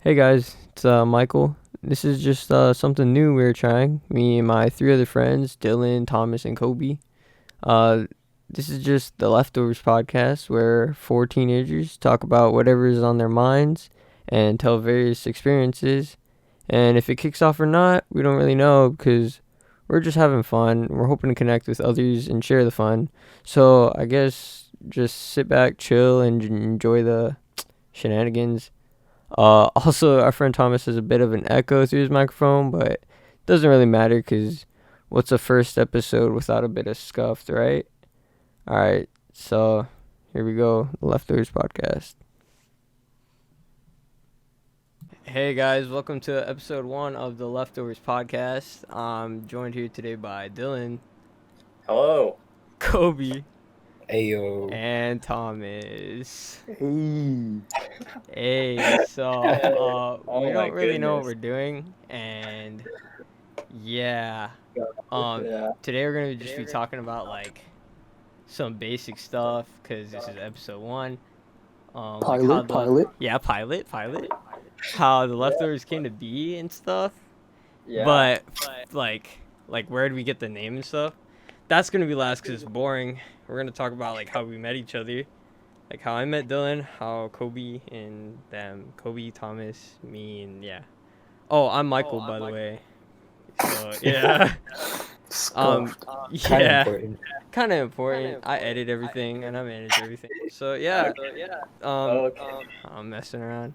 Hey guys, it's Michael. This is just something new we're trying. Me and my three other friends, Dylan, Thomas, and Kobe. Uh, this is just the Leftovers podcast where four teenagers talk about whatever is on their minds and tell various experiences. And if it kicks off or not, we don't really know because we're just having fun. We're hoping to connect with others and share the fun. So I guess just sit back, chill, and enjoy the shenanigans. Also, our friend Thomas has a bit of an echo through his microphone, but it doesn't really matter because what's a first episode without a bit of scuffed, right? All right, so here we go, the Leftovers podcast. Hey guys, welcome to episode 1 of the Leftovers podcast. I'm joined here today by Dylan, Hello. Kobe, Ayo. and Thomas. Hey. Hey, so Oh we my don't really know what goodness. we're doing, and yeah. Yeah. Today we're gonna just be talking about like some basic stuff because this is episode 1. Pilot. Yeah, pilot. How the leftovers came to be and stuff. Yeah. But like where did we get the name and stuff? That's gonna be last because it's boring. We're gonna talk about like how we met each other, like how I met Dylan, how Kobe and them, Kobe, Thomas, me, and yeah. Oh, I'm Michael, by the way. So yeah. Scuffed. Yeah. Important. Kind of important. I edit everything and I manage everything. So yeah. I'm messing around.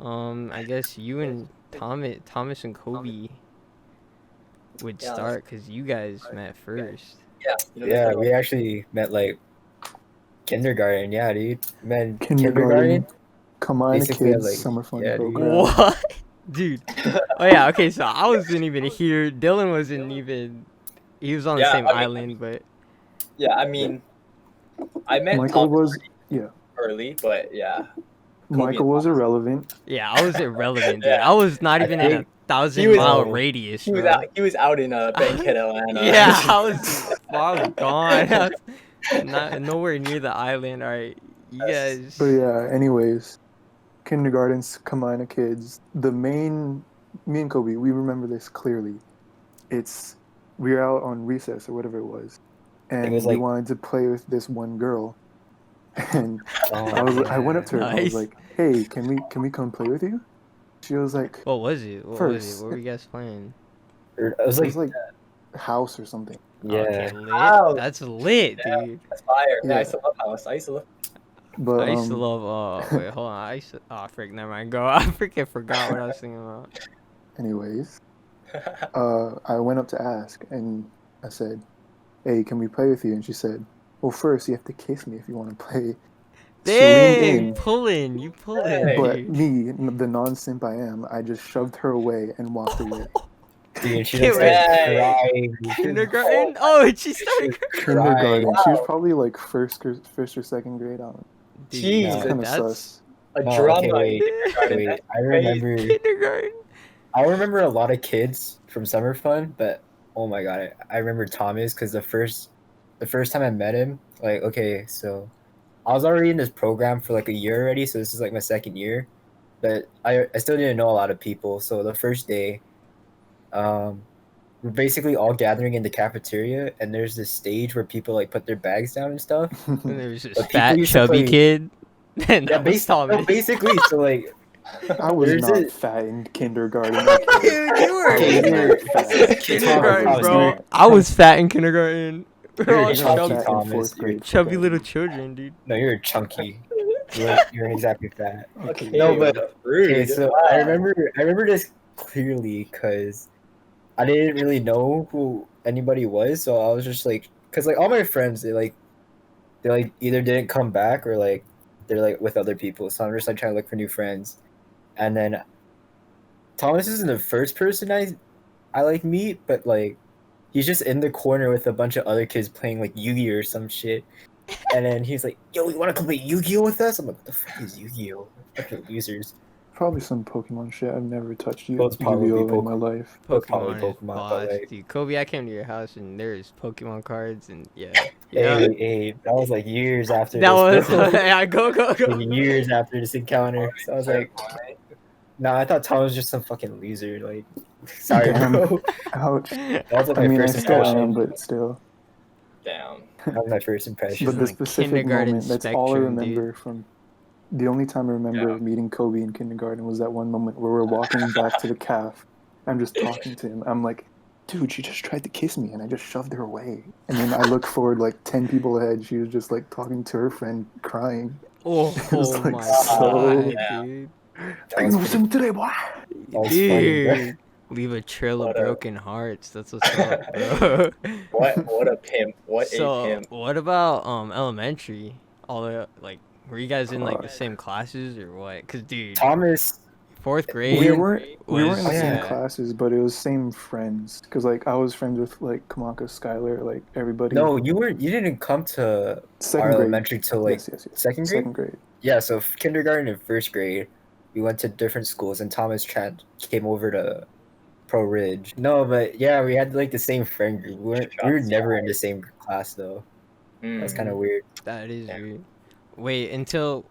I guess you and Thomas and Kobe would Yeah. start because you guys met first. Yeah, we actually met like kindergarten. Yeah, dude. Met Kindergarten. Combine Basically, kids like, summer fun yeah, dude. program. What? Dude. Oh yeah. Okay. So I wasn't even here. Dylan wasn't even. He was on the Yeah, same I mean- island, but Yeah, I mean, I met Michael Tom was early, but yeah. Michael was irrelevant. yeah, I was irrelevant, dude. Yeah. I was not I even in a think 1,000-mile was- radius. He was bro. out. He was out in Bankhead, Atlanta. Yeah, I was gone. I was not nowhere near the island. All right, you guys. But yeah, anyways, kindergartens, combine kids. Me and Kobe, we remember this clearly. We were out on recess or whatever it was, and was we like- wanted to play with this one girl. And Oh, I went up to her and I was Nice. like, "Hey, can we come play with you?" She was like, What was it? What was First. it? What were you guys playing? it was "It like, was like house or something." yeah. Okay, lit. Wow. That's lit, Yeah. dude. That's fire. Yeah, I Yeah. used to love House. I used to love. But I used to love. Wait, hold on. I used to. Oh, frick. Never mind. Go. I freaking forgot what I was thinking about. anyways. I went up to ask and I said, "Hey, can we play with you?" And she said, "Well, first you have to kiss me if you want to play." She leaned Dang, in, you pulling, Hey. but dude. me, the non-simp I am, I just shoved her away and walked away. Dude, she Can't was wait. crying. Kindergarten. Oh, and she started. Kindergarten. She was Wow. probably like first or second grade. I don't know. Dude, Jesus. It's kind of that's sus. A No, drama. okay, wait. kindergarten. Wait, That's I crazy. remember. kindergarten. I remember a lot of kids from summer fun, but oh my god, I remember Thomas because the first time I met him, like, okay, so I was already in this program for like a year already, so this is like my second year, but I still didn't know a lot of people. So the first day, we're basically all gathering in the cafeteria, and there's this stage where people like put their bags down and stuff. And there was this But people fat, used to chubby play- kid. And Yeah, that was Thomas. basically, so like, I was There's not it. fat in kindergarten. Dude, you were Okay, I was you're- not fat. kindergarten, Thomas, bro. you're- I was fat in kindergarten. We're You're all I a got chunky chubby, fat in Thomas. fourth You're grade. chubby Okay. little children, dude. no, you're chunky. You're exactly fat. Okay, No, but- rude. Okay, so Wow. I remember this clearly because I didn't really know who anybody was, so I was just like, because like all my friends, they either didn't come back or like they're like with other people, so I'm just like trying to look for new friends, and then Thomas isn't the first person I like meet, but like he's just in the corner with a bunch of other kids playing like Yu-Gi-Oh or some shit. And then he's like, "Yo, you want to come play Yu-Gi-Oh with us?" I'm like, "What the fuck is Yu-Gi-Oh? Fucking losers." Probably some Pokemon shit. I've never touched Well, it's probably Yu-Gi-Oh in my life. Probably Pokemon is Pokemon, but, boss, like- dude. Kobe, I came to your house and there's Pokemon cards and yeah. Hey, that was like years after That was this. yeah. Go. Like, years after this encounter. So I was like, Nah, I thought Tom was just some fucking loser. Like, sorry, Damn. bro. Ouch. That was like I my mean, I first still am, impression. but still. Damn. That was my first impression. But the on the specific kindergarten moment, that's all I spectrum, dude. remember from. The only time I remember Yeah. meeting Kobe in kindergarten was that one moment where we're walking back to the calf. I'm just talking to him. I'm like, dude, she just tried to kiss me, and I just shoved her away. And then I look forward like 10 people ahead. She was just like talking to her friend, crying. Oh, It was, like, my so- god, Yeah. dude. That was pretty- today, boy. that was funny, bro. Dude. Leave a trail of What a- broken hearts. That's what's up, bro. What a pimp. What a So, pimp. what about elementary? All the like, were you guys in like the same classes or what? Cause dude, Thomas. fourth grade. We weren't in was- the same yeah. classes, but it was same friends. Cause like I was friends with like Kamaka, Skylar, like everybody. No, you didn't come to second our grade. elementary till like yes. second grade. Second grade. Yeah, so kindergarten and first grade, we went to different schools, and Thomas came over to Pro Ridge. No, but yeah, we had like the same friend group. We were never in the same class though. That's kind of weird. That is Yeah. weird. Wait until.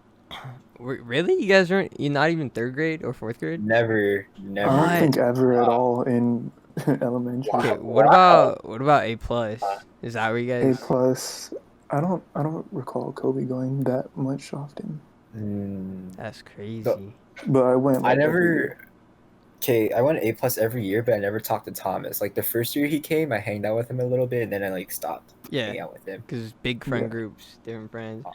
Really? You guys weren't? You're not even third grade or fourth grade? Never. I don't What? think ever at Wow. all in elementary. Wow. Okay, what Wow. about A plus? Is that where you A guys? plus. I don't recall Kobe going that much often, Mm, That's crazy. but I went. I Like, every never. year. Okay, I went A+ every year, but I never talked to Thomas. Like the first year he came, I hanged out with him a little bit, and then I like stopped hanging Yeah, out with him. because big friend Yeah. groups, different friends.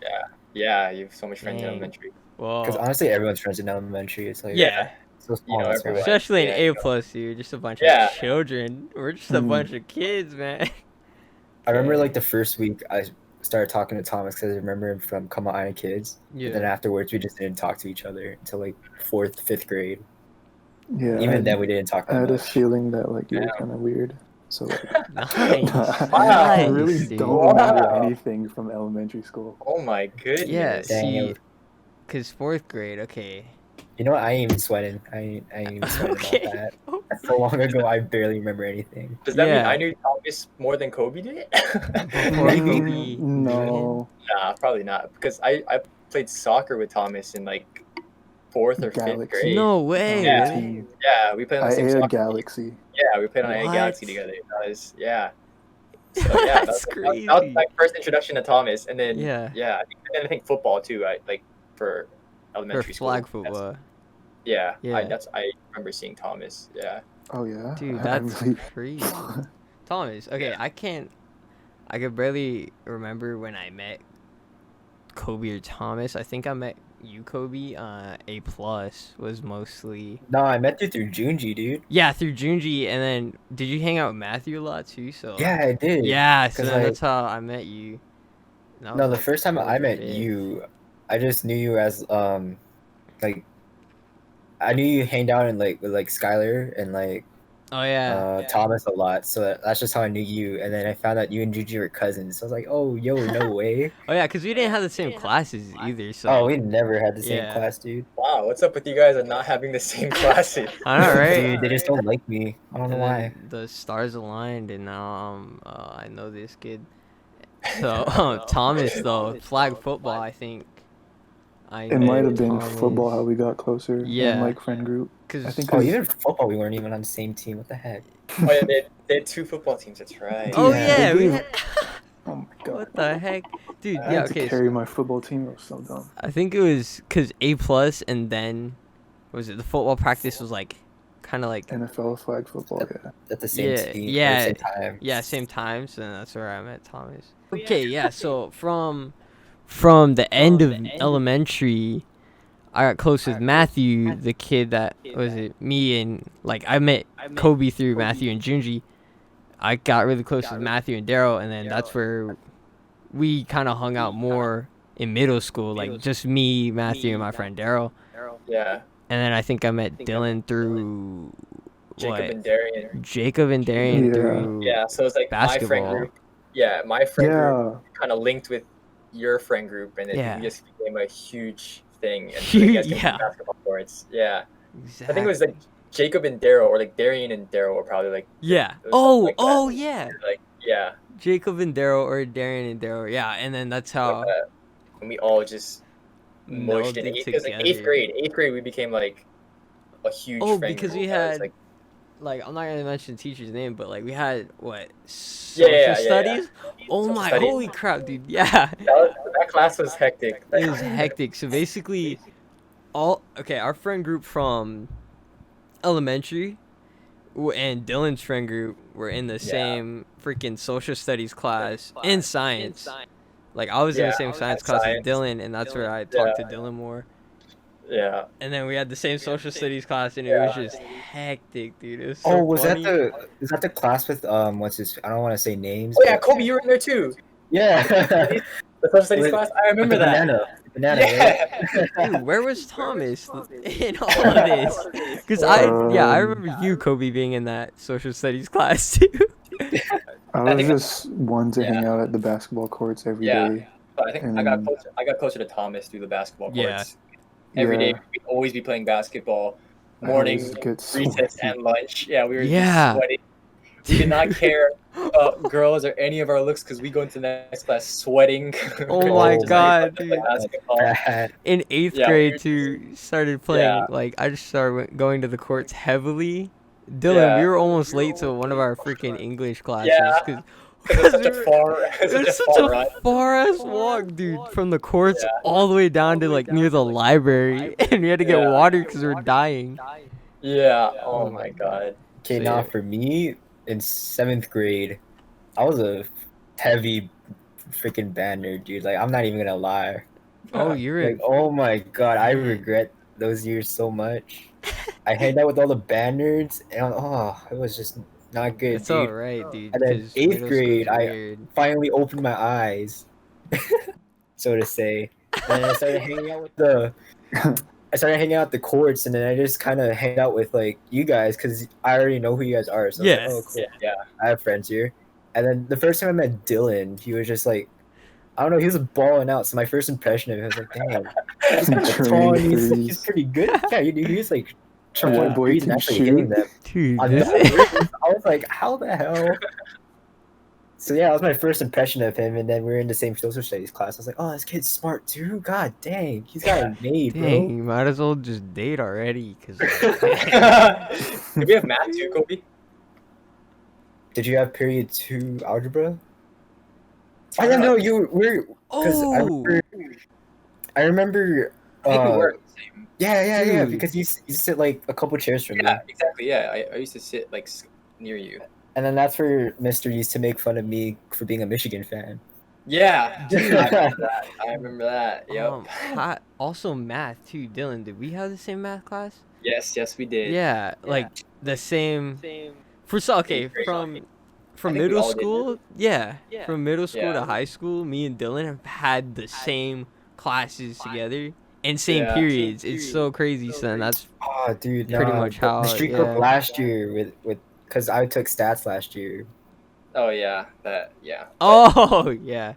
Yeah, you have so much friends in Dang. elementary. Because Well, honestly, everyone's friends in elementary. It's like yeah, so small. know, that's why. everyone. especially in Yeah, A you know. plus, dude. Just a bunch Yeah. of children. We're just a Mm. bunch of kids, man. I remember Yeah. like the first week I started talking to Thomas because I remember him from Come On Kids. Yeah. And then afterwards, we just didn't talk to each other until like 4th, 5th grade. Yeah. Even then, we didn't talk I that had a much. feeling that like you were Yeah. kind of weird. So like, Nice. I really Nice, dude. don't remember Wow. anything from elementary school. Oh my goodness. Yeah, Dang, see, it was- because fourth grade, okay. You know what? I ain't even sweating. I ain't even sweating Okay. about that. That's so long ago, I barely remember anything. Does that mean Yeah. I knew Thomas more than Kobe did? Before Maybe. Kobe. No. Nah, probably not. Because I played soccer with Thomas in like 4th or 5th Galaxy. grade. No way. Yeah. Really? Team. Yeah, we played on the same IA soccer team. Galaxy. Yeah, we played on A What? Galaxy together. That was, yeah. So yeah, That's that was crazy. my first introduction to Thomas, and then Yeah. I think football too. I like for For elementary school. flag That's- football. Yeah, Yeah. I remember seeing Thomas. Yeah. Oh yeah. Dude, I that's really- crazy. Thomas, okay, I could barely remember when I met Kobe or Thomas. I think I met you, Kobe. A plus was mostly No, I met you through Junji, dude. through Junji, and then did you hang out with Matthew a lot too? So Yeah, I did. yeah, so 'Cause, then like- that's how I met you. That No, was, the like, first time I fourth or met fifth. you, I just knew you as like I knew you hanged out in like with like Skylar and like Oh yeah. Thomas a lot. So that's just how I knew you. And then I found out you and Junji were cousins. So I was like, oh, yo, no way. Oh yeah, because we didn't have the same classes either. So Oh, we never had the same Yeah. class, dude. Wow, what's up with you guys and not having the same classes? I know, right? Dude, they just don't like me. I don't know And why. then the stars aligned, and now I know this kid. So Thomas though, flag football. I think I It might have been Thomas, football how we got closer. Yeah. And like friend group. Cause I think Oh, Cause- even football, we weren't even on the same team. What the heck? Oh yeah, they had 2 football teams. That's right. oh Yeah, yeah, they we gave- had, Oh my god. what the heck, dude? I Yeah, had to okay. carry my football team. It was so dumb. I think it was cause A plus, and then was it the football practice was like kind of like NFL flag football. Yeah. At the same Yeah, team. yeah, At the same time. yeah, same time. So that's where I met Thomas. Okay, yeah. So from the end of elementary, I got close with Matthew, the kid that was it me and like I met Kobe through Matthew and Junji. I got really close with Matthew and Daryl, and then that's where we kind of hung out more in middle school, like just me, Matthew, and my friend Daryl. Yeah, And then I think I met Dylan through Jacob what? and Darian. Jacob and Darian Yeah. through Yeah, so it's like my basketball. friend group. Yeah, my friend group Yeah. kind of linked with your friend group, and it Yeah. just became a huge thing. And so you guys came to Yeah. basketball courts. Yeah, Exactly. I think it was like Jacob and Daryl, or like Darian and Daryl, were probably like Yeah. It was Oh, something like that. oh yeah. yeah. Jacob and Daryl or Darian and Daryl. Yeah, and then that's how Like that. And we all just mushed in melded because like eighth together. grade we became like a huge. Oh, friend because group we that was, had like I'm not gonna mention the teacher's name, but like we had what Yeah, social yeah. studies. Oh Social my, studies. holy crap, dude! Yeah, that class was hectic. it was hectic. So basically, our friend group from elementary and Dylan's friend group were in the same freaking social studies class in science. Like I was in the Yeah, same science and class as science. Dylan, and that's where I talked to Dylan more. Yeah. And then we had the same social studies class, and it was just hectic, dude. It was so Oh, was funny. is that the class with what's his? I don't want to say names. Oh yeah, but- Kobe, you were in there too. Yeah. The social studies With- class. I remember the that. banana, Yeah. right? Dude, where was Thomas in all of this? Because I remember you, Kobe, being in that social studies class too. I was think- just one to hang out at the basketball courts every day. Yeah. But I think I got closer to Thomas through the basketball courts. Yeah. Every day Yeah. we'd always be playing basketball. I Morning, always get recess, sweaty. and lunch. Yeah, we were Yeah. just sweating. We did not care about girls or any of our looks because we go into the next class sweating. Oh my Just God, play dude. basketball. In 8th Yeah, grade, we too, started playing. Yeah. Like I just started going to the courts heavily. Dylan, Yeah. we were almost late to one of our freaking English classes Yeah. because Because it's such a far, it's such a far ass walk, dude, from the courts Yeah. all the way down to like near the library, and we had to get Yeah. water because we were dying. Yeah. Oh my god. Okay, So, now yeah. for me in 7th grade, I was a heavy freaking band nerd, dude. Like I'm not even gonna lie. Oh, you're Like in. oh my god, I regret those years so much. I hanged out with all the band nerds, and it was just not good, It's dude. alright, dude. And then 'cause 8th middle grade, school's I- weird. Finally opened my eyes, so to say. And I started hanging out with I started hanging out at the courts, and then I just kind of hang out with like you guys because I already know who you guys are. So I was Yes. like, oh, cool. Yeah. I have friends here. And then the first time I met Dylan, he was just like, I don't know, he was balling out. So my first impression of him was like, damn, he's kind of tall and he's pretty good. Yeah, he's like trying White boy threes and can actually shoot. hitting them. Dude, I this was like, how the hell? So yeah, that was my first impression of him, and then we were in the same social studies class. I was like, oh, this kid's smart too. God dang, he's got it made, bro. dang, you might as well just date already. Cause Did we have math too, Kobe? Did you have period 2 algebra? I don't know. We're because oh, I remember. I think we were the same. Yeah. Dude. Because you sit like a couple chairs from me, Yeah, exactly. Yeah, I used to sit like near you. and then that's where Mister used to make fun of me for being a Michigan fan. Yeah, dude, I remember that. Yep. Also math too, Dylan. Did we have the same math class? Yes, we did. Yeah, like the same. Okay, from I think we middle all did. school, yeah, from middle school to Yeah. high school, me and Dylan have had the same classes together and same Yeah. periods. It's so crazy, son. That's Oh, dude, Pretty nah, much the- how the it- street yeah. group last year with because I took stats last year. Oh yeah, that yeah. oh yeah.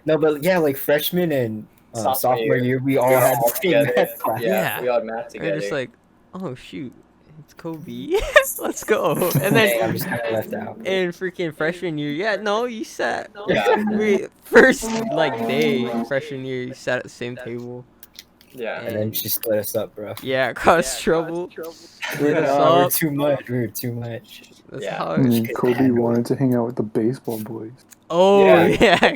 No, but yeah, like freshman and Sophomore sophomore year, year, we all We were had all the same together. math class. Yeah, Yeah. we all had math We're together. just like, oh shoot, it's Kobe. Let's go. And Dang, I'm then just kind of left out. in freaking freshman year, yeah, no, you sat. Yeah. We first day freshman year, you sat at the same table. yeah. And then she split us up, bro. Yeah, cause trouble. We Split us we were up. too much. We were too much. That's Yeah. how And it then Kobe wanted to hang out with the baseball boys. Oh Yeah. yeah.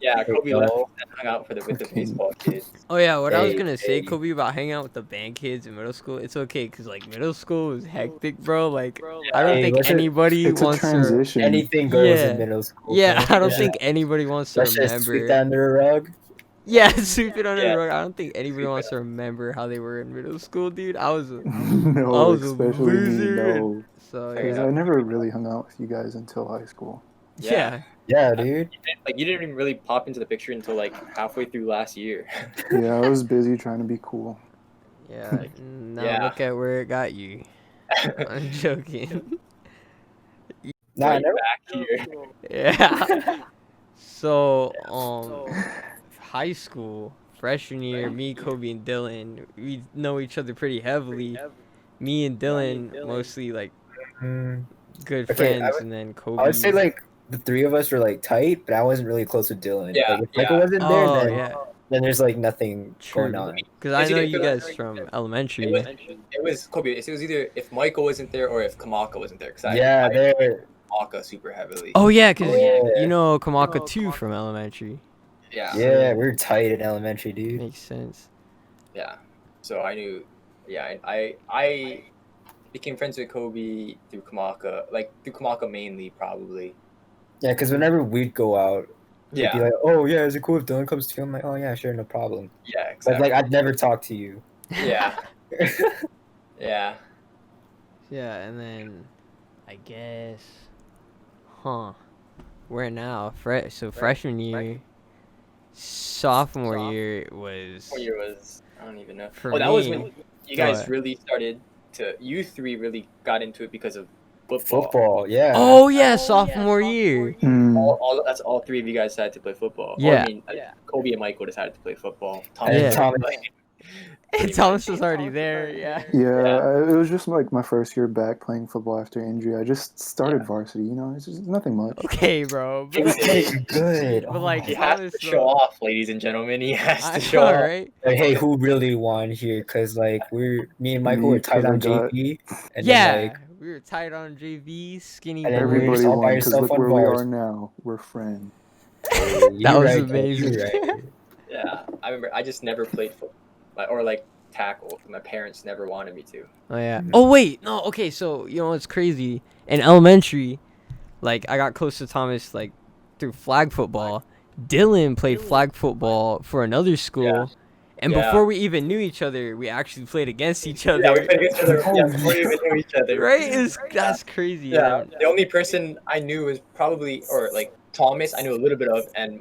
Yeah, Kobe Yo. left and hung out with the Okay. baseball kids. Oh yeah. What I was Hey, gonna say, hey. Kobe, about hanging out with the band kids in middle school. It's okay, cause like middle school is hectic, bro. Like I don't Hey, think what's it- anybody It's a wants to. transition. Anything goes Yeah. in middle school. Yeah, bro. I don't think anybody wants to Let's just sweep remember. that under the rug. Yeah, sweep it under Yeah. the rug. I don't think anybody wants to remember how they were in middle school, dude. I was No, I was a especially me, loser. no. so Because yeah. I never really hung out with you guys until high school. Yeah. Yeah, dude. Like you didn't even really pop into the picture until like halfway through last year. Yeah, I was busy trying to be cool. Yeah. Now Yeah. look at where it got you. I'm joking. Nah, I Right never. back here. Yeah. So, high school, freshman year, me, Kobe, and Dylan, we know each other pretty heavily. Me and Dylan mostly like Mm, good Okay, I friends, would- and then Kobe. I would say like the three of us were like tight, but I wasn't really close with Dylan. Yeah, Like, if Michael yeah. wasn't there, Oh then yeah. then there's like nothing True. going on. Because I It's know either- you guys from elementary. It was Kobe. It was either if Michael wasn't there or if Kamaka wasn't there. Because Yeah, I they're Kamaka super heavily. Oh yeah, because Yeah. you know Kamaka too from elementary. Yeah. yeah, we were tight in elementary, dude. Makes sense. Yeah. So I knew. Yeah, I became friends with Kobe through Kamaka mainly, probably. Yeah, because whenever we'd go out, they'd be Yeah. like, "Oh yeah, is it cool if Dylan comes too?" I'm like, "Oh yeah, sure, no problem." Yeah. But Exactly. like, I'd never talk to you. Yeah. Yeah. Yeah, and then I guess, where now? Freshman year, sophomore year was. What year was? I don't even know. For That was me- when you guys What? really started to. You three really got into it because of football. Football, yeah. Oh yeah, sophomore year. Hmm. That's all three of you guys decided to play football. Or, Yeah. I mean, Kobe and Michael decided to play football. And Yeah. Thomas, And Thomas was already there. Yeah. Yeah, it was just like my first year back playing football after injury. I just started varsity, you know, it's just nothing much. Okay, bro. it was getting good. But, like, my He God. has Thomas, to show though. off, ladies and gentlemen. He has I to show know, off. right? Like, hey, who really won here? Because like me and Michael Me, were tight on 'cause I got- JP, and Yeah, then, like, we were tight on JV, skinny And then boys. we were Everybody just all by won because yourself look on where we bars. are now. We're friends. hey, That you're was right, amazing. you're right. Yeah, I remember. I just never played football, or like tackle. My parents never wanted me to. Oh yeah. Oh wait, no. Okay, so you know what's crazy? In elementary, like I got close to Thomas like through flag football. Dylan played flag football for another school, Yeah. and Yeah. before we even knew each other, we actually played against each other. Yeah, we played against each other. Yeah, before we even knew each other. Right? That's crazy. Yeah, and the only person I knew was probably, or like Thomas, I knew a little bit of, and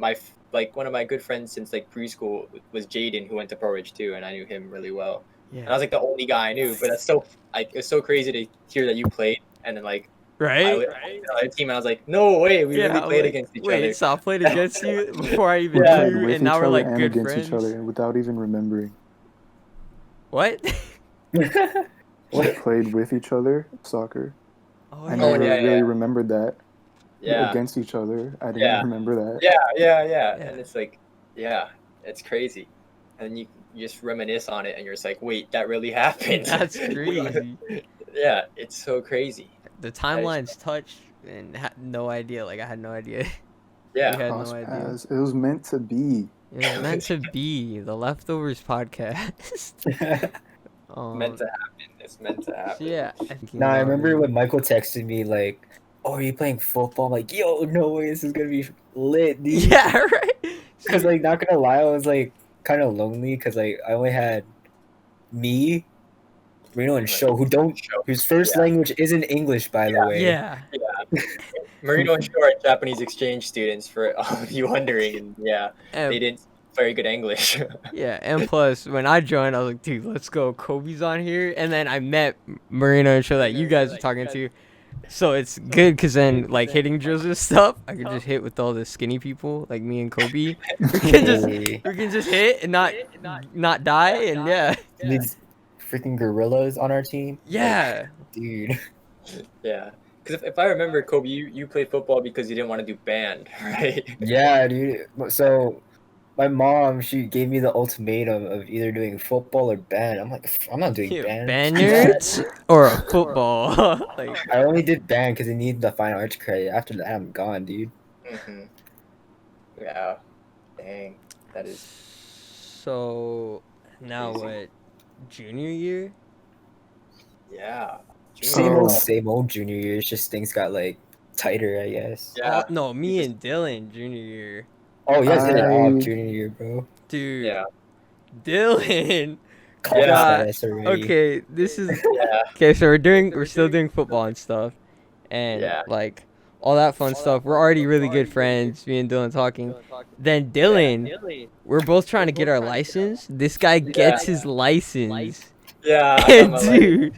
one of my good friends since like preschool was Jaden, who went to Burridge too, and I knew him really well. And I yeah. was like the only guy I knew, but that's so like it's so crazy to hear that you played, and then like I Right? was on the team, and I was like, no way, we really I'm played like, against each wait, other. so I played against you before I even Yeah. Played knew, with and now each we're other like and good against friends. each other without even remembering. What? We played with each other soccer. Oh, I yeah. never yeah, really yeah. remembered that. Yeah, Against each other, I didn't Yeah. remember that. yeah, Yeah. and it's like, yeah, it's crazy, and you just reminisce on it, and you're just like, wait, that really happened. That's crazy. Yeah, it's so crazy. The timelines touched and had no idea. Like I had no idea. Yeah, We had Cross no idea. paths. It was meant to be. It was meant to be the Leftovers podcast. meant to happen. It's meant to So happen. yeah. Nah, I remember when Michael texted me like, "Oh, are you playing football?" I'm like, "Yo, no way, this is gonna be lit, dude." Yeah, right. Because like, not gonna lie, I was like kind of lonely because like I only had me, Reno, and Sho, whose first Yeah. language isn't English, by the way. Yeah. Marino and Shore are Japanese exchange students, for all of you wondering, and yeah, they And, didn't speak very good English. yeah, and plus when I joined, I was like, dude, let's go. Kobe's on here, and then I met Marino and Show that you guys are talking to. So it's good because then like hitting drills and stuff, I could just hit with all the skinny people like me and Kobe. We can just Hey, hit and not die, and yeah, these freaking gorillas on our team. yeah. Like, dude. Yeah, because if I remember, Kobe, you played football because you didn't want to do band, right? Yeah, dude. So my mom, she gave me the ultimatum of either doing football or band. I'm like, I'm not doing band. Banyards or a football. Like I only did band because I needed the fine arts credit. After that, I'm gone, dude. hmm Yeah, dang, that is. so now Crazy. what? Junior year? Yeah. Same old junior year. It's just things got like tighter, I guess. Yeah. Oh, no, me and Dylan junior year. Oh, you guys did it all I- junior year, bro. Dude, Yeah. Dylan. Call Yeah. us already. Okay, this is Yeah. okay. So we're still doing football and stuff, and Yeah. like all that fun stuff. We're already really good friends. Me and Dylan talking. Then Dylan, we're both trying to get our license. This guy gets his license, Yeah. I and got my dude,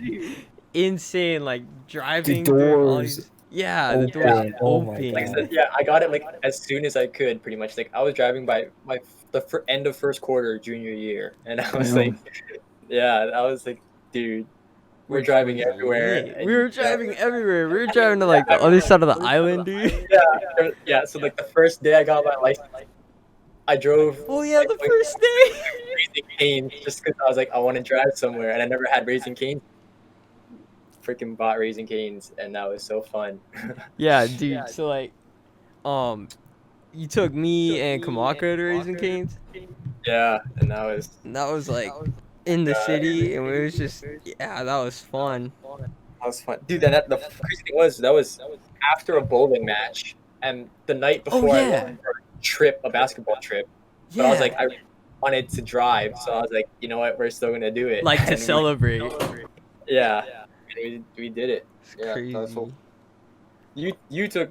insane. Like driving through all doors these. Yeah, the open. doors Oh my open. Like, God. so, yeah, I got it like as soon as I could, pretty much. Like I was driving by the end of first quarter junior year, and I was Damn. like, yeah, I was like, dude, we're driving everywhere. Yeah, and, we were driving everywhere. We were driving to like the other side of the island, dude. Yeah, yeah. So like the first day I got my license, I drove Oh yeah, the like, first day. Raising Cane's just because I was like, I want to drive somewhere, and I never had Raising Cane's. Freaking bought Raising Cane's, and that was so fun. Yeah, dude. So like, you took me and Kamaka to Raising Cane's. Yeah, and that was And that was like in the city, and it was just yeah, that was fun. fun, dude. And the crazy thing was that was after a bowling match, and the night Oh, before I yeah. went for a basketball trip. But I was like, I wanted to drive, so I was like, you know what, we're still gonna do it. like to And celebrate. Yeah, and we did it. It's Yeah, crazy. that was so- You took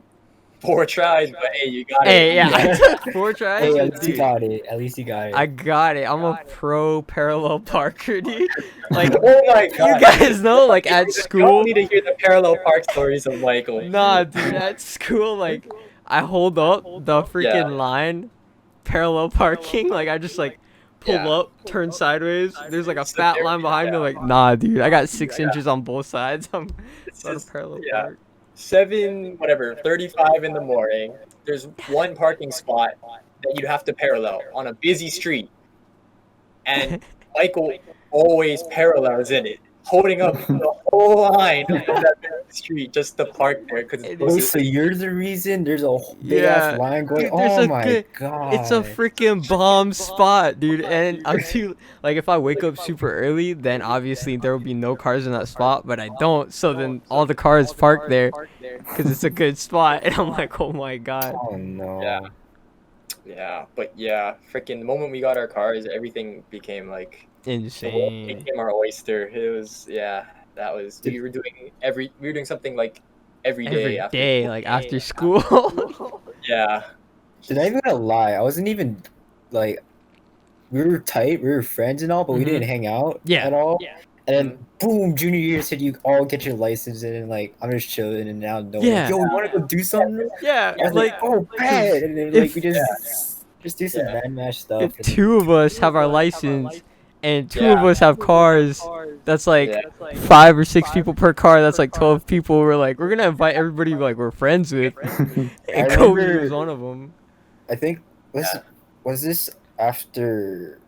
4 tries, but hey, you got it. Hey, yeah, I took 4 tries. Hey, but at least you dude, got it. At least you got it. I got it. I'm a pro parallel parker, dude. Like, Oh my you god, guys know, like at You school. don't need to hear the parallel park stories of Michael. Nah, dude, at school, like, I hold up the freaking Yeah. line, parallel parking. Like, I just like pull Yeah. up, turn sideways. There's like a So fat there- line behind me. yeah. Like, nah, dude, I got 6 Yeah. inches on both sides. I'm It's not a just- parallel yeah. park. 7:35 in the morning. There's one parking spot that you'd have to parallel on a busy street, and Michael always parallels in it, holding up the whole line of that busy street just to park there because It Oh, is- so you're the reason there's a big Yeah. ass line going. Dude, there's Oh a my good- god! It's a freaking bomb spot, dude. And I'm too like if I wake up super early, then obviously there will be no cars in that spot. But I don't, so then all the cars park there because it's a good spot. And I'm like, oh my god. Oh no! Yeah, but yeah, freaking the moment we got our cars, everything became like Insane. became our oyster. It was that was we were doing something like every day. Every day, school. like after school. Yeah. Did I even gonna lie? I wasn't even like we were tight, we were friends and all, but we Mhm. didn't hang out Yeah. at all. Yeah. And then boom, junior year said you all get your license and like I'm just chilling and now no Yeah. yo, you wanna go do something? Yeah, I was like like, oh bad and then if- like we just do some Yeah. bad match stuff. if and- 2 of us have our license and 2 Yeah. of us have cars, that's like Yeah. 5 or 6 people per car. That's like 12 people. We're like, we're gonna invite everybody like we're friends with. And I Kobe remember- was one of them. I think was this after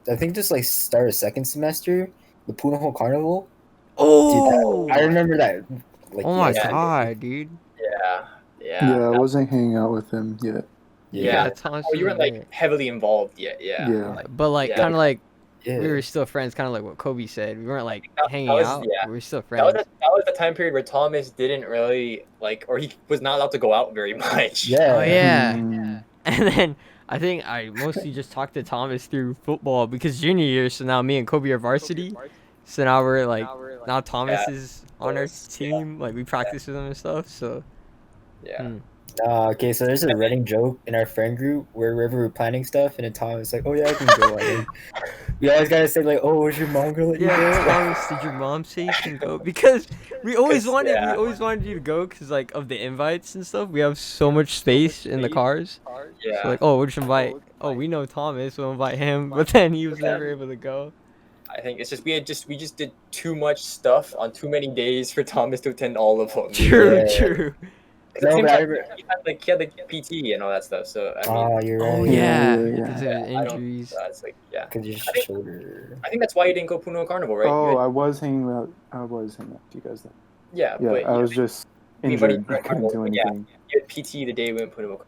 I think just like start of second semester, the Punahou Carnival. Oh, I remember that. Like, oh my yesterday. god, dude. Yeah. Yeah, I wasn't hanging out with him yet. Yeah. Thomas Oh, you was weren't like there. heavily involved yet. Yeah. Yeah. But like Yeah. kind of like Yeah. we were still friends, kind of like what Kobe said. We weren't like That hanging was- out. yeah. We were still That was, friends. that was the time period where Thomas didn't really like, or he was not allowed to go out very much. Yeah. Oh yeah. Mm. And then I think I mostly just talked to Thomas through football because junior year. So now me and Kobe are varsity. So now we're like now Thomas Yeah. is on our team. Like we practice with him and stuff. So Yeah. Mm. Okay, so there's a running joke in our friend group where wherever we're planning stuff, and then Tom is like, "Oh yeah, I can go." And we always gotta say like, "Oh, is your mom gonna let you yeah, go?" Thomas, did your mom say you can go? Because we always Cause, wanted yeah. we always wanted you to go because like of the invites and stuff. We have so much space in the cars. Yeah. So like, oh, we'll just invite. Oh, we know Thomas, we'll invite him. But then he was never able to go. I think it's just we just did too much stuff on too many days for Thomas to attend all of them. True, Yeah. true. 'Cause at the No, same but I time, re- he had like PT and all that stuff. So I mean, Oh, you're right. Oh Yeah, yeah, yeah, yeah. because of his I don't- injuries. it's like yeah. Cause your I think- shoulder. I think that's why you didn't go Puno Carnival, right? You Oh, had- I was hanging out. with you guys then. yeah, Yeah, but I was just Anybody injured. I can couldn't do go, yeah. anything. you had PT the day we went Puno.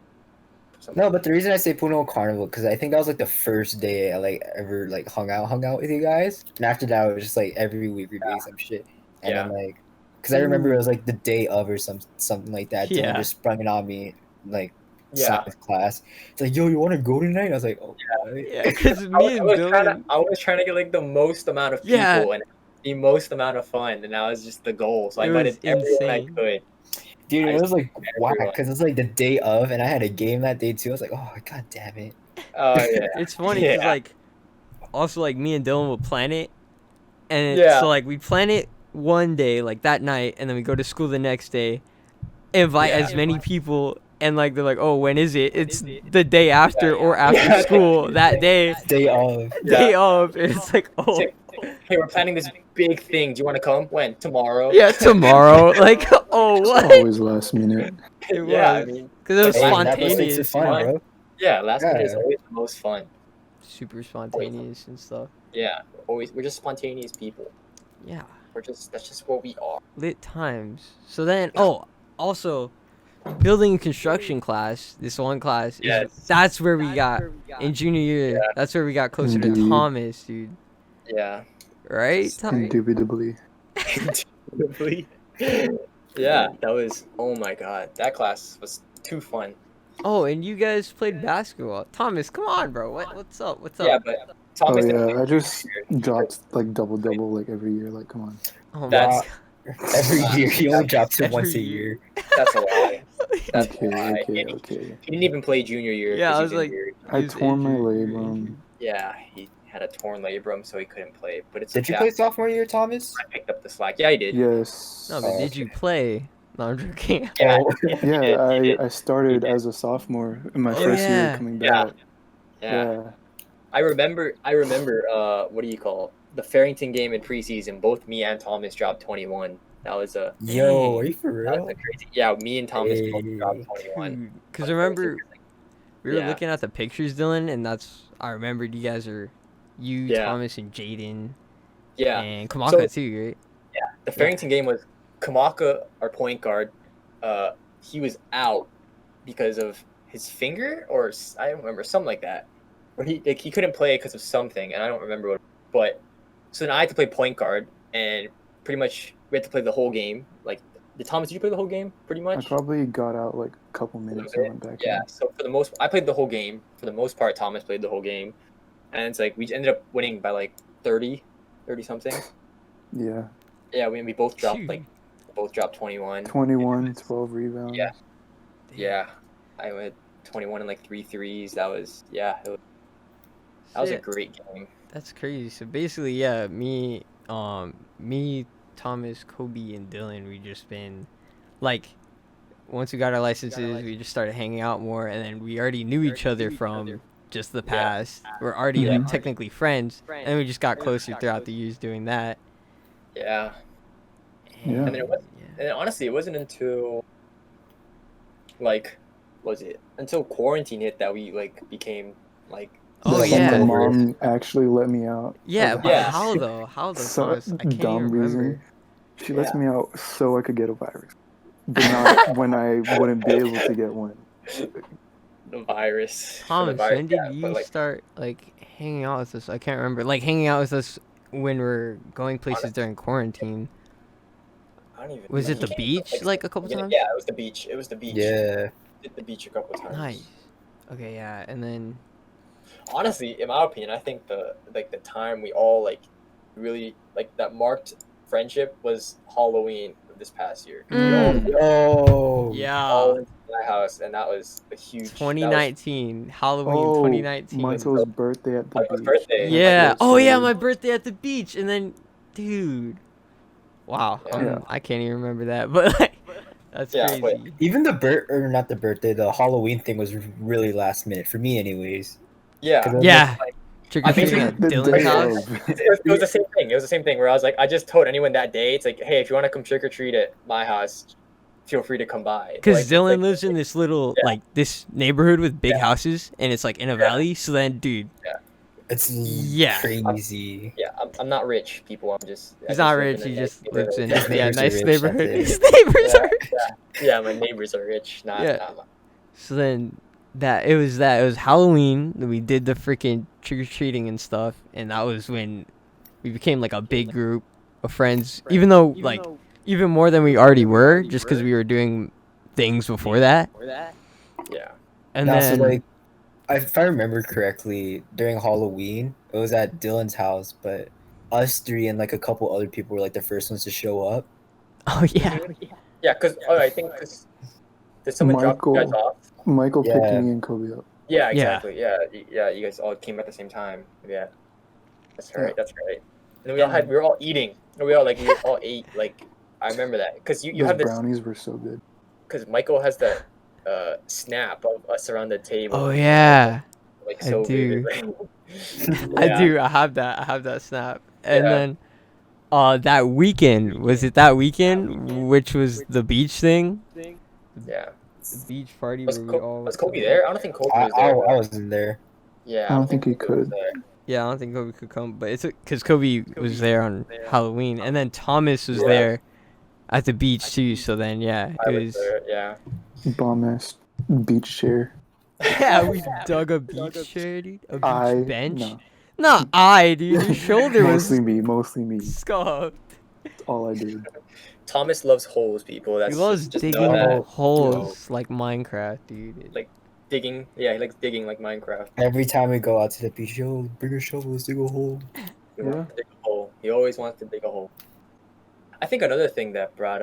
Something. No, but the reason I say Punahou Carnival because I think that was like the first day I like ever like hung out with you guys, and after that it was just like every week we were doing some shit, and then like, cause I remember it was like the day of or something like that. Yeah. Dylan just sprung it on me like Yeah. science class. It's like, yo, you want to go tonight? I was like, oh, alright." Yeah, because I me was, and I was trying to, Dylan. I was trying to get like the most amount of people Yeah. and the most amount of fun, and that was just the goal. So I It invited was everyone I insane. could. Dude, I it was like whack everyone. because it's like the day of, and I had a game that day too. I was like, oh god damn it. Oh yeah. It's funny because Yeah. like, also like me and Dylan will plan it, and Yeah. so like we plan it one day like that night, and then we go to school the next day, invite Yeah. as many people, and like they're like, oh, when is it? It's the day after or after Yeah. school that day, Day of. day of. And it's like, oh, It's like, hey, we're planning this big thing. Do you want to come? When? Tomorrow? yeah, tomorrow. Like, oh, what? Always last minute. It Yeah, I was mean, because it was Hey, that spontaneous. makes it fun, man. bro. yeah. Last minute is Yeah. always the most fun. Super spontaneous and stuff. Yeah, we're just spontaneous people. Yeah, That's just what we are. lit times. So then, also, building and construction class. This one class is Yes. that's where we got in junior year. Yeah. That's where we got closer to Indeed. Thomas, dude. Yeah. Right? Indubitably. Yeah, that was. Oh my god, that class was too fun. Oh, and you guys played basketball. Thomas, come on, bro. What's up? What's up? Yeah, but Oh Thomas didn't yeah, play I just year. dropped like double like every year. Like, come on. Oh my That's- God. Every year, he only drops it Every once a year. year. That's a lie. That's a Okay, lie. okay. He didn't even play junior year. Yeah, 'cause I he was didn't like- year. I He was tore my injured, you were labrum. injured. Yeah, he had a torn labrum, so he couldn't play. But it's Did you okay. play sophomore year, Thomas? I picked up the slack. Yeah, I did. Yes. No, but did you play? No, I'm joking. Yeah, Oh. he did, he Yeah, did. I started did. as a sophomore in my Oh, first yeah. year coming Yeah. back. Yeah. I remember. What do you call the Farrington game in preseason? Both me and Thomas dropped 21. That was a Yo, are you for that was real? a crazy. Yeah, me and Thomas both Hey. dropped 21. Because remember, we were Yeah. looking at the pictures, Dylan, and I remembered you guys are you, Yeah. Thomas, and Jaden, Yeah, and Kamaka So- too, right? the Farrington game was Kamaka, our point guard. He was out because of his finger, or I don't remember, something like that. Or he couldn't play because of something, and I don't remember what. But so then I had to play point guard, and pretty much we had to play the whole game. Like, did you play the whole game? Pretty I much. probably got out like a couple minutes and went back Yeah. in. So I played the whole game. For the most part, Thomas played the whole game, and it's like we ended up winning by like 30 something. Yeah. Yeah, we both dropped Shoot. both dropped 21. 21, 12 rebounds. Yeah. Yeah, I went 21 and like 3 threes. That was that was a Shit, great game. That's crazy. So basically, yeah, me, Thomas, Kobe, and Dylan, we just been like, once we got our licenses, we just started hanging out more, and then we already knew each other from just the past. We're already Yeah. like technically friends, and we just got closer throughout the years doing that. Yeah, Yeah. and then and then honestly, it wasn't until until quarantine hit that we like became like. Oh, Like, yeah. My mom actually let me out. Yeah, Like, but Yeah. how though? How though? So Thomas? I can't even dumb remember. reason. She lets Yeah. me out so I could get a virus, but not when I wouldn't be able to get one. The virus. Thomas, the virus, when did yeah, you but, like, start like hanging out with us? I can't remember. Like hanging out with us when we're going places during quarantine. I don't even. Was it he the came, beach like a couple times? Yeah, it was the beach. It was the beach. Yeah. Did the beach a couple times. Nice. Okay, yeah, and then Honestly, in my opinion, I think the time we all like really like that marked friendship was Halloween of this past year. 'Cause Mm. we Yo. all yeah, went to my house, and that was a huge. 2019 Halloween, Oh, 2019. Michael's birthday at the Michael's beach. birthday. Yeah. Michael's Oh yeah, birthday. my birthday at the beach, and then, dude, wow, Yeah. I can't even remember that, but like, that's Yeah, crazy. but- Even not the birthday, the Halloween thing was really last minute for me, anyways. Yeah. 'Cause I was Yeah, Like, trick or I think treating at The Dylan's day house. of. it was the same thing. It was the same thing where I was like, I just told anyone that day, it's like, hey, if you want to come trick or treat at my house, feel free to come by. Because Like, Dylan like, lives in this little, Yeah. like, this neighborhood with big Yeah. houses, and it's, like, in a Yeah. valley. So then, dude, It's Yeah. crazy. Yeah, I'm not rich, people. I he's just not live rich. in He a just nice lives in neighborhood. a Neighbors are nice rich, neighborhood. that's it. His neighbors Yeah. are rich. Yeah, my neighbors are rich. Yeah. Not So then, it was Halloween. That we did the freaking trick or treating and stuff, and that was when we became, like, a big group of friends. Even though, like, even more than we already were, just because we were doing things before that. yeah. And Now, then, so like, if I remember correctly, during Halloween, it was at Dylan's house, but us three and like a couple other people were like the first ones to show up. oh yeah, Yeah, because I think did someone drop you guys Michael. off? Michael picked Yeah. me and Kobe up. Yeah, Yeah. exactly. Yeah. You guys all came at the same time. Yeah, that's right. Yeah. That's right. And we were all eating. We all ate. Like, I remember that because you Those have this brownies were so good. because Michael has the snap of us around the table. oh yeah. like I so do. vividly. I Yeah. do. I have that snap. And Yeah. then that weekend, was it that weekend which was the beach thing? Yeah. The beach party Was, where we Co- all was Kobe there? I don't think Kobe I, was I, there. I wasn't there. Yeah, I don't think he Kobe was could. there. Yeah, I don't think Kobe could come, but it's because Kobe was there on Halloween, and then Thomas was Yeah. there at the beach too. So then, yeah, I it was was. there. Yeah. Bomb ass beach chair. Yeah, we dug a beach chair, dude. A beach bench. No. Not I, dude. Your shoulder was Mostly me. scuffed. That's all I did. Thomas loves holes, people. That's He loves just digging know that. holes like Minecraft, dude. Like digging. Yeah, he likes digging like Minecraft. Every time we go out to the beach, yo, bring a shovel, let's dig a hole. He wants to dig a hole. He always wants to dig a hole. I think another thing that brought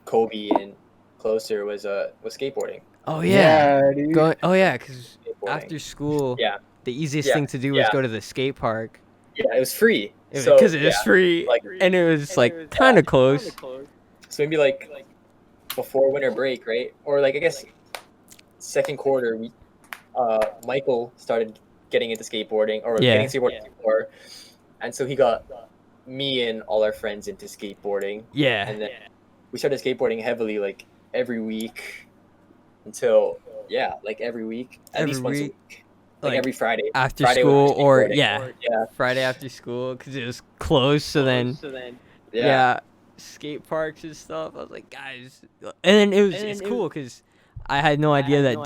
Kobe in closer was skateboarding. Oh yeah. dude. Oh yeah, because Skateboarding. after school, Yeah. the easiest Yeah, thing to do was yeah. go to the skate park. Yeah, it was free. Because it was yeah, free, like- and it was like kind of close. So maybe like before winter break, right? Or like I guess second quarter, we Michael started getting into skateboarding or Yeah. getting skateboarding before, and so he got me and all our friends into skateboarding, Yeah. and then we started skateboarding heavily like every week until like every week, at Every least once a week, week, like every Friday. after Friday we were school or skateboarding. yeah, Friday after school because it was close. So then yeah. skate parks and stuff. I was like, guys, and then it's cool because I had no idea that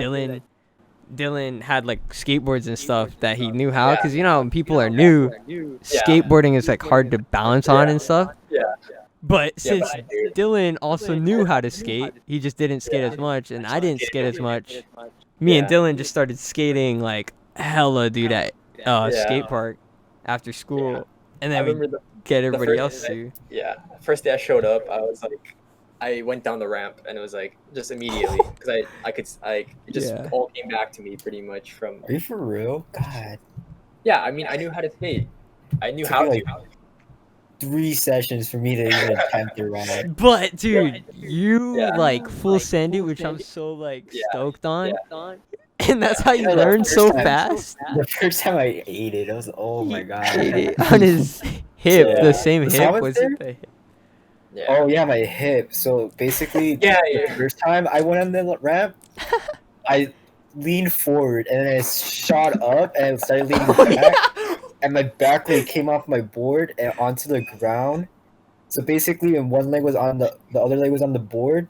Dylan had like skateboards and stuff that he knew how. Because you know when people are new, skateboarding is like hard to balance on and stuff. Yeah. But Yeah, since but I do. Dylan also knew how to skate, he just didn't skate as much, and I didn't skate as much. Me and Yeah. Dylan just started skating like hella, dude, at Yeah. skate park after school, and I then we remember get everybody first else to. first day I showed up, I was like, I went down the ramp and it was like just immediately because it just Yeah. all came back to me pretty much from Are you for real? God. I mean I knew how to skate, I knew Took how me, to. 3 sessions for me to even attempt to ride. But dude, you Yeah. like full send it, which I'm so like Yeah. stoked on, Yeah. and that's how you Yeah, learn first so time. fast. The first time I ate it, I was oh my god. Ate it on his hip, Yeah. the same Was hip Thomas was there? it the hip? Yeah. Oh yeah, my hip. So basically, Yeah, the yeah. first time I went on the ramp, I leaned forward and then I shot up and I started leaning back, and my back leg came off my board and onto the ground. So basically, when one leg was on the other leg was on the board,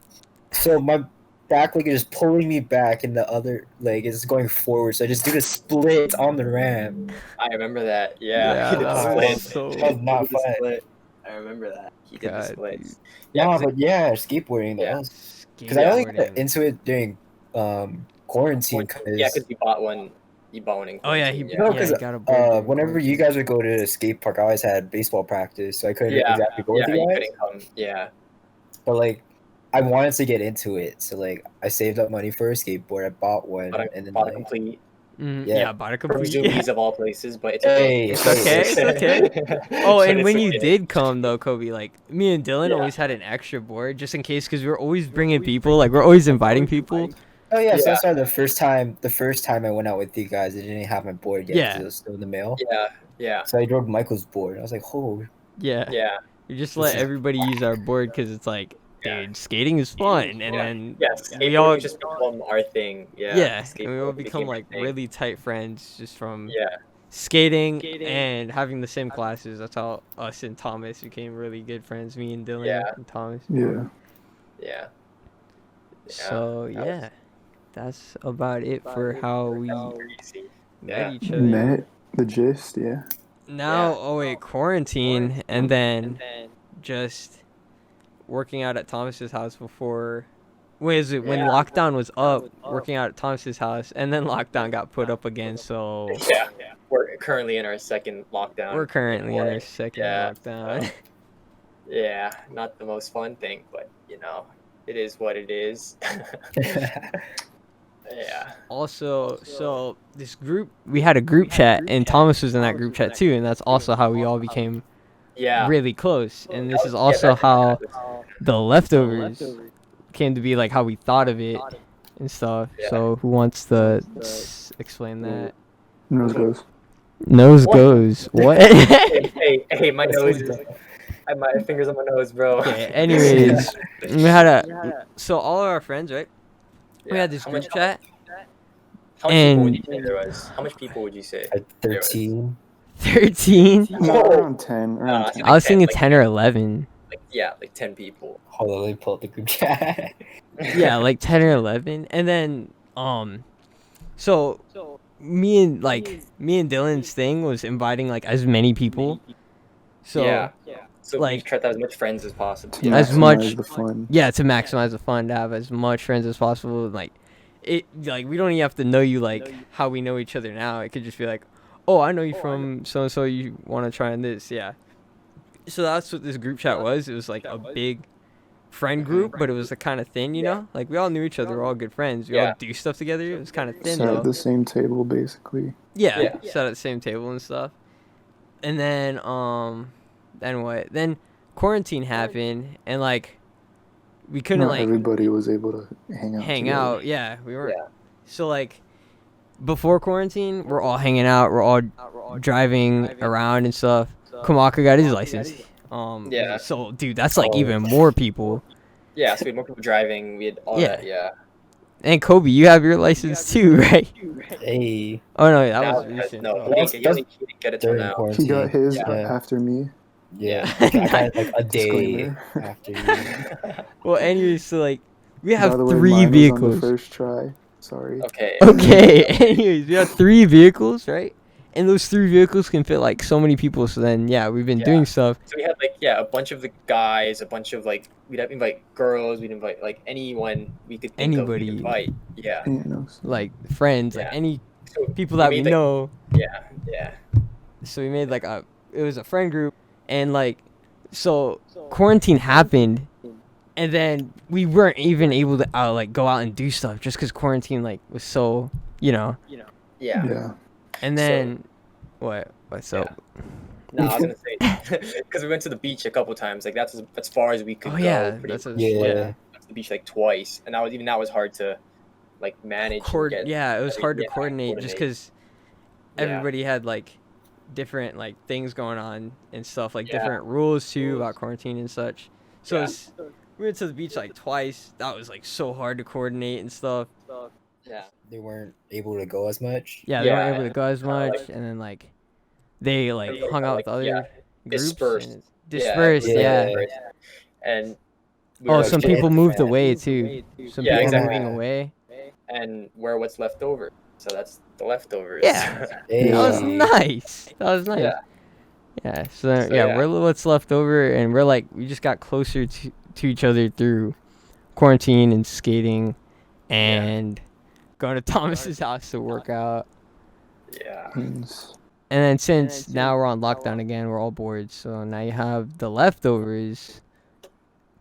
so my back leg is just pulling me back, and the other leg is going forward. So I just do the split on the ramp. I remember that. Yeah, Yeah, he did the that split. was so- That was not He did the fun. split. I remember that. He did the God, splits. dude. Yeah, No, 'cause but yeah, skateboarding. Yeah. Because I only got Skateboarding. into it during quarantine. Cause, you bought one. You bought one in Oh yeah, he quarantine, No, yeah, 'cause, he got a board during whenever you quarantine. guys would go to the skate park, I always had baseball practice, so I couldn't Yeah, exactly go yeah, with you you guys. couldn't come. Yeah, But like, I wanted to get into it, so like, I saved up money for a skateboard. I bought one, and then bought a like, complete Yeah, Yeah. bought a from complete. Zoomies of all places, but it's Hey, It's okay, it's okay. Oh, But and it's when you okay. did come though, Kobe, like me and Dylan Yeah. always had an extra board just in case, because we were always bringing people. Like we're always inviting people. oh yeah, so Yeah. that's why the first time I went out with you guys, I didn't have my board yet. 'Cause Yeah. it was still in the mail. Yeah, So I drove Michael's board. I was like, oh, Yeah, yeah. you just This let is- everybody use our board because it's like, Yeah. dude, skating is fun, and Yeah. then Yes, we all just become our thing. Yeah, yeah, and we all skateboarding become became our like thing. really tight friends just from Yeah, skating and having the same classes. That's how us and Thomas became really good friends. Me and Dylan Yeah. and Thomas. Yeah. yeah. So that was- yeah, that's about it for how we Crazy. met Yeah. each other. Met the gist, yeah. Now, Yeah. oh wait, quarantine, and then just working out at Thomas's house before. Wait, is it when Yeah. lockdown was up? Working out at Thomas's house, and then lockdown got put up again. So Yeah, we're currently in our second lockdown. we're currently in our second Yeah. lockdown. Yeah, not the most fun thing, but it is what it is. Yeah. Also, so this group, we had a group chat, and Thomas was in that group chat too, and that's also how we all became Yeah. really close. And this is Yeah, also that's- how the leftovers came to be, like how we thought of it and stuff. Yeah. So who wants to explain that? Nose goes. Nose What? goes. What? Hey, my nose is. I have my fingers on my nose, bro. Okay, anyways, we had a so all of our friends, right? We Yeah. had this How group much- chat. How much people would you say there was? How much people would you say? Like 13. 13? No, around 10. Around I 10. I was thinking like 10 or 11. Like 10 people. Hold on, let me pull up the group chat. Yeah, like 10 or 11. And then, so me and Dylan's thing was inviting like as many people. So yeah. So like- we try to have as much friends as possible. To As maximize much- the fun. yeah, to maximize the fun, to have as much friends as possible. Like it, like we don't even have to know you like how we know each other now. It could just be like, oh, I know you from so and so. You want to try on this, yeah. So that's what this group chat was. It was like a big friend group, but it was kind of thin, you know. Like we all knew each other, we're all good friends. We all Yeah. do stuff together. It was kind of thin Sat though. at the same table, basically. Yeah, Yeah. sat at the same table and stuff. And then what? Then quarantine happened and like we couldn't Not like everybody was able to hang out. hang together. out. Yeah, we weren't. Yeah. So like before quarantine, we're all hanging out. We're all driving around and stuff. Kamaka got his license. Yeah. So dude, that's like Oh. even more people. Yeah, so we had more people driving. We had all Yeah. that. Yeah. And Kobe, you have your license too, right? Hey, Oh no, that Now- was recent. No, Oh. he didn't get it till during now. quarantine. He got his Yeah. after me. Yeah, I got it like a day Disclaimer. after you. Well, anyways, so like we have By the way, 3 mine was on vehicles. the first try. Sorry. Okay. Okay. Anyways, we have 3 vehicles, right? And those 3 vehicles can fit like so many people. So then, yeah, we've been Yeah. doing stuff. So we had like a bunch of the guys, a bunch of like we'd have invite girls, we'd invite like anyone we could think of, Anybody. we'd invite. Yeah. Yeah, no, Like friends, like Yeah. any So people that we made, like- know. Yeah. So we made like it was a friend group, and like, so quarantine happened, and then we weren't even able to like go out and do stuff just because quarantine like was so, you know. Yeah. Yeah. And So- then what's up? No, I was gonna say because we went to the beach a couple times. Like that's as far as we could Oh go. yeah, pretty that's a, much. Yeah. Went to the beach like twice, and that was hard to like manage. and get- yeah, it was hard to yeah, coordinate just because Yeah. everybody had like different like things going on and stuff, like Yeah. different rules too about quarantine and such. So Yeah. we went to the beach like twice. That was like so hard to coordinate and stuff. Yeah. They weren't able to go as much. Yeah, they weren't Yeah, able to go as kinda much, like- and then like they like Everybody hung kinda, out with like, other yeah, groups. dispersed. and dispersed, Yeah. yeah. And we Oh, were, some like, people moved fans. away too. Some Yeah, people exactly. moving away. and where what's left over. So that's the leftovers. Yeah. Hey. That was nice. That was nice. Yeah. Yeah. So, So, yeah, yeah. we're what's left over, and we're like we just got closer to each other through quarantine and skating, and going to Thomas's house to work out. Yeah. Means And then since now we're on lockdown again, we're all bored. So now you have the leftovers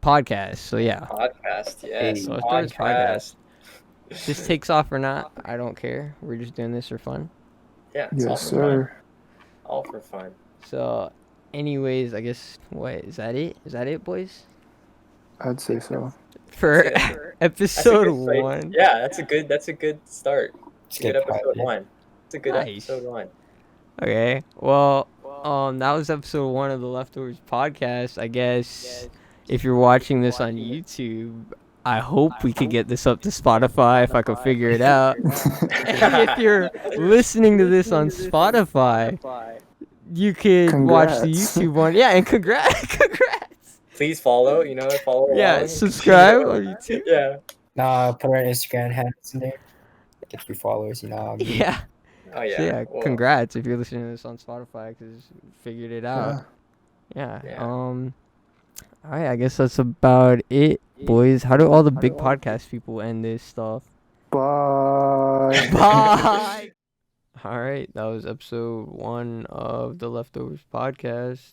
podcast. So yeah, Podcast. Yes. So it's Podcast. if this takes off or not, I don't care. We're just doing this for fun. Yeah. It's all yes, for fun. sir. All for fun. So, anyways, I guess what is that it? Is that it, boys? I'd say so. For That's it. That's a episode good place. 1. Yeah, that's a good start. It's Good good episode pilot. 1. It's a good Nice. episode 1. Okay. Well, that was episode 1 of the Leftovers podcast. I guess if you're watching this on YouTube, I hope we could get this up to Spotify if I could figure it out. If you're listening to this on Spotify, you could watch the Congrats. YouTube one. Yeah, and congrats. Please follow. Follow. Yeah, along. subscribe on YouTube. Yeah. Nah, put our Instagram handles in there. Get 3 followers, you know. Yeah. Oh yeah. So yeah, Well, congrats if you're listening to this on Spotify because figured it out. Yeah. Yeah. Yeah. All right. I guess that's about it, boys. How do all the big podcast people end this stuff? Bye. Bye. All right. That was episode 1 of the Leftovers podcast.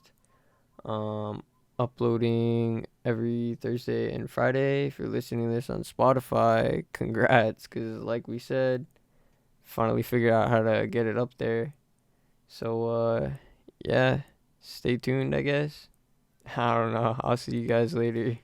Uploading every Thursday and Friday. If you're listening to this on Spotify, congrats, because like we said, finally figured out how to get it up there. So yeah, stay tuned, I guess. I don't know. I'll see you guys later.